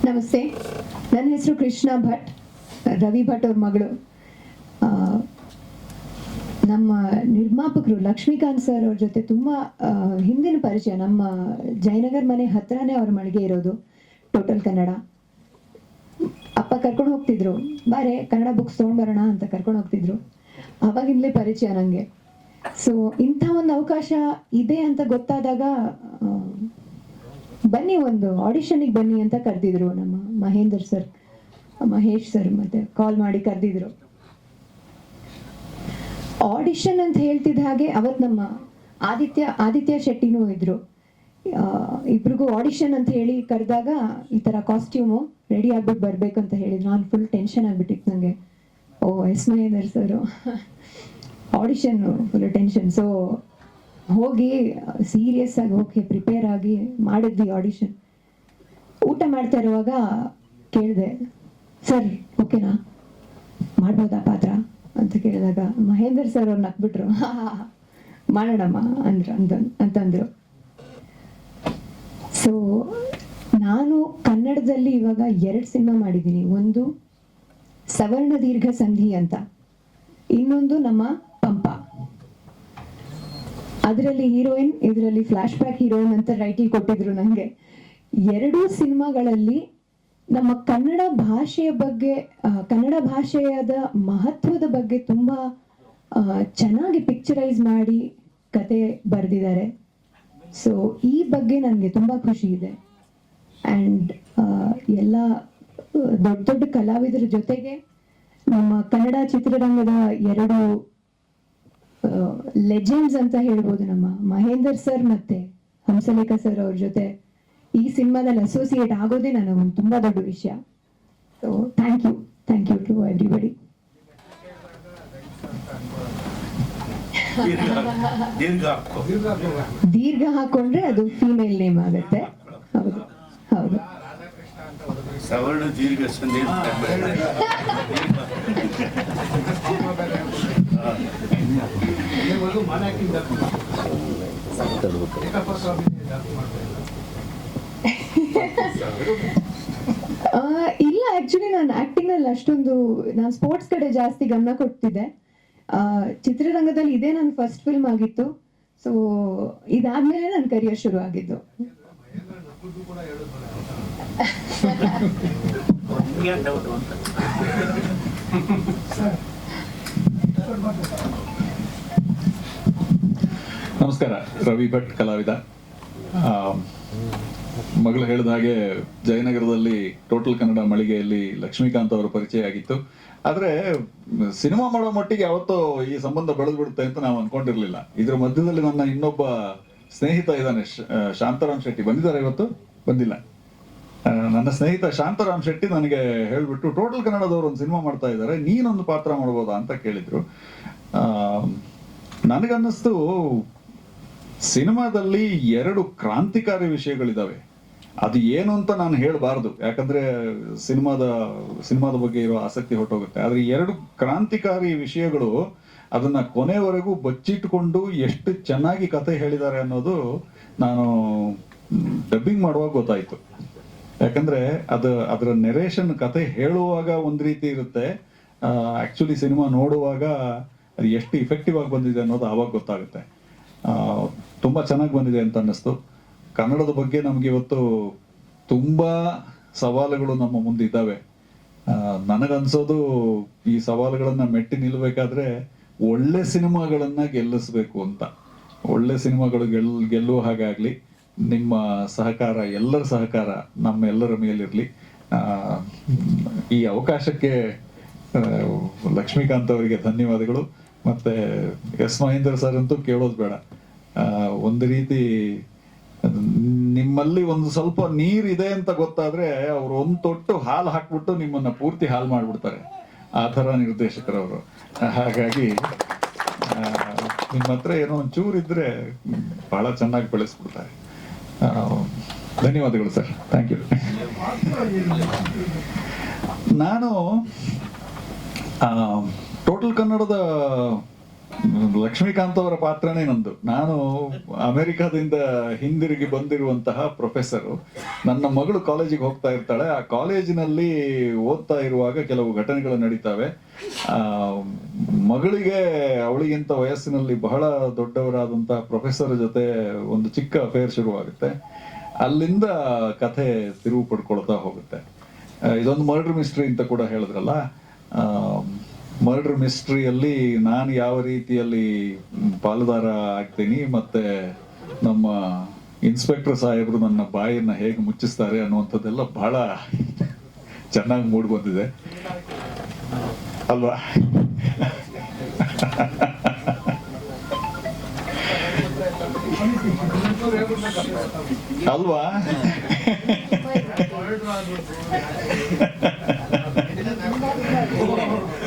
ನಮಸ್ತೆ. ನನ್ನ ಹೆಸರು ಕೃಷ್ಣ ಭಟ್, ರವಿ ಭಟ್ ಅವ್ರ ಮಗಳು. ನಮ್ಮ ನಿರ್ಮಾಪಕರು ಲಕ್ಷ್ಮೀಕಾಂತ್ ಸರ್ ಅವ್ರ ಜೊತೆ ತುಂಬ ಹಿಂದಿನ ಪರಿಚಯ. ನಮ್ಮ ಜಯನಗರ್ ಮನೆ ಹತ್ರನೇ ಅವ್ರ ಮಳಿಗೆ ಇರೋದು. ಟೋಟಲ್ ಕನ್ನಡ ಅಪ್ಪ ಕರ್ಕೊಂಡು ಹೋಗ್ತಿದ್ರು, ಬಾರೆ ಕನ್ನಡ ಬುಕ್ಸ್ ತೊಗೊಂಡ್ಬರೋಣ ಅಂತ ಕರ್ಕೊಂಡು ಹೋಗ್ತಿದ್ರು. ಅವಾಗಿಂದಲೇ ಪರಿಚಯ ನನಗೆ. ಸೊ ಇಂಥ ಒಂದು ಅವಕಾಶ ಇದೆ ಅಂತ ಗೊತ್ತಾದಾಗ ಬನ್ನಿ, ಒಂದು ಆಡಿಷನ್ಗೆ ಬನ್ನಿ ಅಂತ ಕರೆದಿದ್ರು ನಮ್ಮ ಮಹೇಂದರ್ ಸರ್, ಮಹೇಶ್ ಸರ್ ಮತ್ತೆ ಕಾಲ್ ಮಾಡಿ ಕರೆದಿದ್ರು. ಆಡಿಷನ್ ಅಂತ ಹೇಳ್ತಿದ್ದ ಹಾಗೆ ಅವತ್ತು ನಮ್ಮ ಆದಿತ್ಯ ಶೆಟ್ಟಿನೂ ಇದ್ರು. ಇಬ್ರಿಗೂ ಆಡಿಷನ್ ಅಂತ ಹೇಳಿ ಕರೆದಾಗ ಈ ಥರ ಕಾಸ್ಟ್ಯೂಮು ರೆಡಿ ಆಗ್ಬಿಟ್ಟು ಬರ್ಬೇಕು ಅಂತ ಹೇಳಿದ್ರು. ನಾನು ಫುಲ್ ಟೆನ್ಷನ್ ಆಗ್ಬಿಟ್ಟಿತ್ತು ನನಗೆ. ಎಸ್ ಮಹೇಂದರ್ ಸರ್ ಆಡಿಷನ್ನು ಫುಲ್ ಟೆನ್ಷನ್. ಸೊ ಹೋಗಿ ಸೀರಿಯಸ್ ಆಗಿ ಓಕೆ ಪ್ರಿಪೇರ್ ಆಗಿ ಮಾಡಿದ್ವಿ ಆಡಿಷನ್. ಊಟ ಮಾಡ್ತಾ ಇರುವಾಗ ಕೇಳಿದೆ, ಸರ್ ಓಕೆನಾ, ಮಾಡ್ಬೋದಾ ಪಾತ್ರ ಅಂತ ಕೇಳಿದಾಗ ಮಹೇಂದರ್ ಸರ್ ಅವ್ರು ನಕ್ಬಿಟ್ರು. ಮಾಡೋಣಮ್ಮ ಅಂತಂದ್ರು. ಸೊ ನಾನು ಕನ್ನಡದಲ್ಲಿ ಇವಾಗ 2 ಸಿನಿಮಾ ಮಾಡಿದ್ದೀನಿ. ಒಂದು ಸವರ್ಣ ದೀರ್ಘ ಸಂಧಿ ಅಂತ, ಇನ್ನೊಂದು ನಮ್ಮ ಪಂಪ. ಅದರಲ್ಲಿ ಹೀರೋಯಿನ್, ಇದರಲ್ಲಿ ಫ್ಲಾಶ್ ಬ್ಯಾಕ್ ಹೀರೋಯಿನ್ ಅಂತ ಟೈಟಲ್ ಕೊಟ್ಟಿದ್ರು ನನಗೆ. 2 ಸಿನಿಮಾಗಳಲ್ಲಿ ನಮ್ಮ ಕನ್ನಡ ಭಾಷೆಯ ಬಗ್ಗೆ, ಕನ್ನಡ ಭಾಷೆಯದ ಮಹತ್ವದ ಬಗ್ಗೆ ತುಂಬ ಚೆನ್ನಾಗಿ ಪಿಕ್ಚರೈಸ್ ಮಾಡಿ ಕತೆ ಬರೆದಿದ್ದಾರೆ. ಸೊ ಈ ಬಗ್ಗೆ ನನಗೆ ತುಂಬ ಖುಷಿ ಇದೆ. ಆ್ಯಂಡ್ ಎಲ್ಲ ದೊಡ್ಡ ದೊಡ್ಡ ಕಲಾವಿದರ ಜೊತೆಗೆ ನಮ್ಮ ಕನ್ನಡ ಚಿತ್ರರಂಗದ 2 ಲೆಜೆಂಡ್ಸ್ ಅಂತ ಹೇಳ್ಬೋದು, ನಮ್ಮ ಮಹೇಂದರ್ ಸರ್ ಮತ್ತೆ ಹಂಸಲೇಖ ಸರ್ ಅವ್ರ ಜೊತೆ ಈ ಸಿನಿಮಾದಲ್ಲಿ ಅಸೋಸಿಯೇಟ್ ಆಗೋದೇ ನನಗೊಂದು ತುಂಬ ದೊಡ್ಡ ವಿಷಯ. So thank you to everybody. ದೀರ್ಘ ಹಾಕೊಂಡ್ರೆ ಅದು ಫೀಮೇಲ್ ನೇಮ್ ಆಗುತ್ತೆ. ಹೌದು ಹೌದು. ಸವರ್ಣ ದೀರ್ಘ ಸಂಧಿ ಇಲ್ಲ, ಆಕ್ಚುಲಿ ನಾನು ಆಕ್ಟಿಂಗ್ ಅಲ್ಲಿ ಅಷ್ಟೊಂದು, ನಾನು ಸ್ಪೋರ್ಟ್ಸ್ ಕಡೆ ಜಾಸ್ತಿ ಗಮನ ಕೊಡ್ತಿದ್ದೆ. ಚಿತ್ರರಂಗದಲ್ಲಿ ಇದೇ ನನ್ನ ಫಸ್ಟ್ ಫಿಲ್ಮ್ ಆಗಿತ್ತು. ಸೊ ಇದಾದ್ಮೇಲೆ ನನ್ನ ಕರಿಯರ್ ಶುರು ಆಗಿದ್ದು. ನಮಸ್ಕಾರ. ರವಿ ಭಟ್, ಕಲಾವಿದ. ಮಗಳು ಹೇಳಿದ ಹಾಗೆ ಜಯನಗರದಲ್ಲಿ ಟೋಟಲ್ ಕನ್ನಡ ಮಳಿಗೆಯಲ್ಲಿ ಲಕ್ಷ್ಮೀಕಾಂತ್ ಅವರ ಪರಿಚಯ ಆಗಿತ್ತು. ಆದ್ರೆ ಸಿನಿಮಾ ಮಾಡೋ ಮಟ್ಟಿಗೆ ಯಾವತ್ತೋ ಈ ಸಂಬಂಧ ಬೆಳೆದ್ಬಿಡುತ್ತೆ ಅಂತ ನಾವು ಅನ್ಕೊಂಡಿರ್ಲಿಲ್ಲ. ಇದ್ರ ಮಧ್ಯದಲ್ಲಿ ನನ್ನ ಇನ್ನೊಬ್ಬ ಸ್ನೇಹಿತ ಇದ್ದಾನೆ, ಶಾಂತಾರಾಮ್ ಶೆಟ್ಟಿ. ಬಂದಿದ್ದಾರೆ ಇವತ್ತು? ಬಂದಿಲ್ಲ. ನನ್ನ ಸ್ನೇಹಿತ ಶಾಂತಾರಾಮ್ ಶೆಟ್ಟಿ ನನಗೆ ಹೇಳ್ಬಿಟ್ಟು, ಟೋಟಲ್ ಕನ್ನಡದವರು ಒಂದು ಸಿನಿಮಾ ಮಾಡ್ತಾ ಇದ್ದಾರೆ, ನೀನೊಂದು ಪಾತ್ರ ಮಾಡ್ಬೋದಾ ಅಂತ ಕೇಳಿದ್ರು. ನನಗನ್ನಿಸ್ತು, ಸಿನಿಮಾದಲ್ಲಿ 2 ಕ್ರಾಂತಿಕಾರಿ ವಿಷಯಗಳಿದಾವೆ. ಅದು ಏನು ಅಂತ ನಾನು ಹೇಳಬಾರ್ದು, ಯಾಕಂದ್ರೆ ಸಿನಿಮಾದ ಬಗ್ಗೆ ಇರೋ ಆಸಕ್ತಿ ಹೊರಟೋಗುತ್ತೆ. ಆದ್ರೆ 2 ಕ್ರಾಂತಿಕಾರಿ ವಿಷಯಗಳು ಅದನ್ನ ಕೊನೆವರೆಗೂ ಬಚ್ಚಿಟ್ಕೊಂಡು ಎಷ್ಟು ಚೆನ್ನಾಗಿ ಕತೆ ಹೇಳಿದ್ದಾರೆ ಅನ್ನೋದು ನಾನು ಡಬ್ಬಿಂಗ್ ಮಾಡುವಾಗ ಗೊತ್ತಾಯ್ತು. ಯಾಕಂದ್ರೆ ಅದರ ನೆರೇಷನ್, ಕತೆ ಹೇಳುವಾಗ ಒಂದ್ ರೀತಿ ಇರುತ್ತೆ, ಆಕ್ಚುಲಿ ಸಿನಿಮಾ ನೋಡುವಾಗ ಅದು ಎಷ್ಟು ಇಫೆಕ್ಟಿವ್ ಆಗಿ ಬಂದಿದೆ ಅನ್ನೋದು ಆವಾಗ ಗೊತ್ತಾಗುತ್ತೆ. ತುಂಬಾ ಚೆನ್ನಾಗಿ ಬಂದಿದೆ ಅಂತ ಅನ್ನಿಸ್ತು. ಕನ್ನಡದ ಬಗ್ಗೆ ನಮ್ಗೆ ಇವತ್ತು ತುಂಬಾ ಸವಾಲುಗಳು ನಮ್ಮ ಮುಂದೆ ಇದ್ದಾವೆ. ನನಗನ್ಸೋದು, ಈ ಸವಾಲುಗಳನ್ನ ಮೆಟ್ಟಿ ನಿಲ್ಬೇಕಾದ್ರೆ ಒಳ್ಳೆ ಸಿನಿಮಾಗಳನ್ನ ಗೆಲ್ಲಿಸ್ಬೇಕು ಅಂತ. ಒಳ್ಳೆ ಸಿನಿಮಾಗಳು ಗೆಲ್ಲುವ ಹಾಗಾಗ್ಲಿ ನಿಮ್ಮ ಸಹಕಾರ, ಎಲ್ಲರ ಸಹಕಾರ ನಮ್ಮೆಲ್ಲರ ಮೇಲಿರ್ಲಿ. ಈ ಅವಕಾಶಕ್ಕೆ ಲಕ್ಷ್ಮೀಕಾಂತ್ ಅವರಿಗೆ ಧನ್ಯವಾದಗಳು. ಮತ್ತೆ ಎಸ್ ಮಹೇಂದರ್ ಸರ್ ಅಂತೂ ಕೇಳೋದು ಬೇಡ. ಒಂದು ರೀತಿ ನಿಮ್ಮಲ್ಲಿ ಒಂದು ಸ್ವಲ್ಪ ನೀರಿದೆ ಅಂತ ಗೊತ್ತಾದ್ರೆ ಅವ್ರು ಒಂದು ತೊಟ್ಟು ಹಾಲು ಹಾಕ್ಬಿಟ್ಟು ನಿಮ್ಮನ್ನ ಪೂರ್ತಿ ಹಾಲು ಮಾಡ್ಬಿಡ್ತಾರೆ. ಆ ಥರ ನಿರ್ದೇಶಕರವರು. ಹಾಗಾಗಿ ನಿಮ್ಮ ಹತ್ರ ಏನೋ ಒಂಚೂರು ಇದ್ರೆ ಬಹಳ ಚೆನ್ನಾಗಿ ಬೆಳೆಸ್ಬಿಡ್ತಾರೆ. ಧನ್ಯವಾದಗಳು ಸರ್. Thank you. ನಾನು ಟೋಟಲ್ ಕನ್ನಡದ ಲಕ್ಷ್ಮೀಕಾಂತ್ ಅವರ ಪಾತ್ರನೇ ನಂದು. ನಾನು ಅಮೆರಿಕಾದಿಂದ ಹಿಂದಿರುಗಿ ಬಂದಿರುವಂತಹ ಪ್ರೊಫೆಸರು. ನನ್ನ ಮಗಳು ಕಾಲೇಜಿಗೆ ಹೋಗ್ತಾ ಇರ್ತಾಳೆ. ಆ ಕಾಲೇಜಿನಲ್ಲಿ ಓದ್ತಾ ಇರುವಾಗ ಕೆಲವು ಘಟನೆಗಳು ನಡೀತಾವೆ. ಮಗಳಿಗೆ ಅವಳಿಗಿಂತ ವಯಸ್ಸಿನಲ್ಲಿ ಬಹಳ ದೊಡ್ಡವರಾದಂತಹ ಪ್ರೊಫೆಸರ್ ಜೊತೆ ಒಂದು ಚಿಕ್ಕ ಅಫೇರ್ ಶುರುವಾಗುತ್ತೆ. ಅಲ್ಲಿಂದ ಕಥೆ ತಿರುವು ಪಡ್ಕೊಳ್ತಾ ಹೋಗುತ್ತೆ. ಇದೊಂದು ಮರ್ಡರ್ ಮಿಸ್ಟ್ರಿ ಅಂತ ಕೂಡ ಹೇಳಿದ್ರಲ್ಲ, ಮರ್ಡರ್ ಮಿಸ್ಟ್ರಿಯಲ್ಲಿ ನಾನು ಯಾವ ರೀತಿಯಲ್ಲಿ ಪಾಲುದಾರ ಆಗ್ತೀನಿ, ಮತ್ತೆ ನಮ್ಮ ಇನ್ಸ್ಪೆಕ್ಟರ್ ಸಾಹೇಬರು ನನ್ನ ಬಾಯಿಯನ್ನ ಹೇಗೆ ಮುಚ್ಚಿಸ್ತಾರೆ ಅನ್ನುವಂಥದ್ದೆಲ್ಲ ಬಹಳ ಚೆನ್ನಾಗಿ ಮೂಡ್ ಬಂದಿದೆ ಅಲ್ವಾ? ಅಲ್ವಾ?